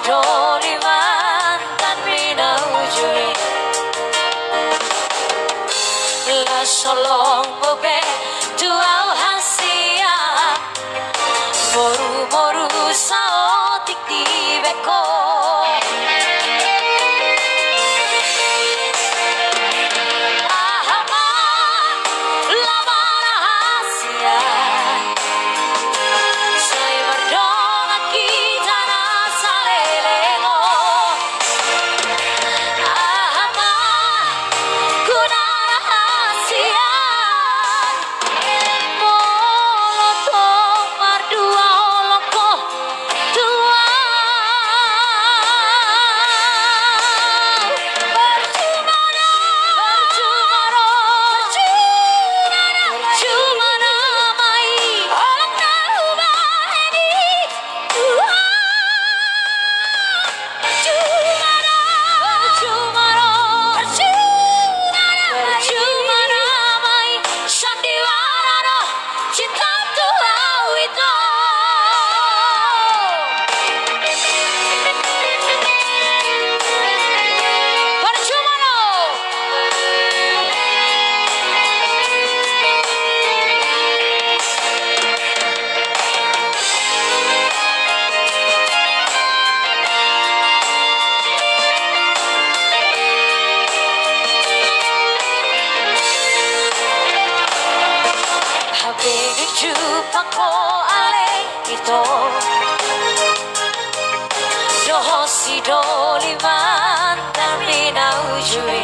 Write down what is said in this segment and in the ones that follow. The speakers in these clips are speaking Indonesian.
doliman tan minaujui la solong bobe tuau hasia moru moru sao tik di beko ahama lama rahasia sai merdona kita na salelengo ahama kuna rahasia molotov mardua holoko dua percuma namai holok na ubaheni dua percuma namai sandiwara cinta Tuhan itu percuma habis jumpa ko ale itu doho si doliman tan minaujui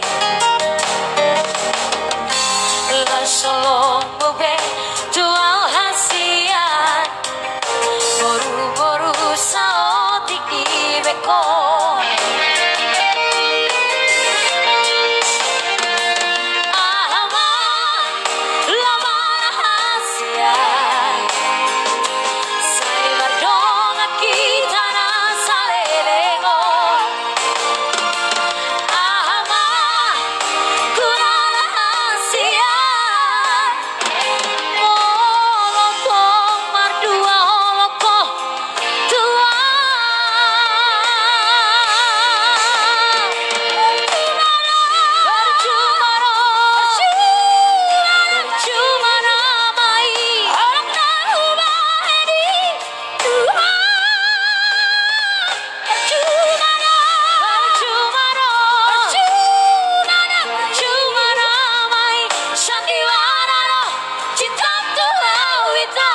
la solong bobe tuau hasian boru boru sao tik di beko ahama lama rahasia sai merdona kita na salelengo ahama kuna rahasia molotov mardua holoko dua percuma namai holok na ubaheni dua percuma namai sandiwara cinta Tuhan itu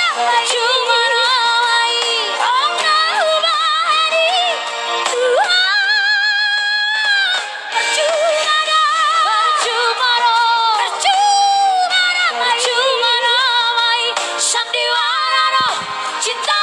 percuma namai holok na ubaheni dua percuma namai sandiwara cinta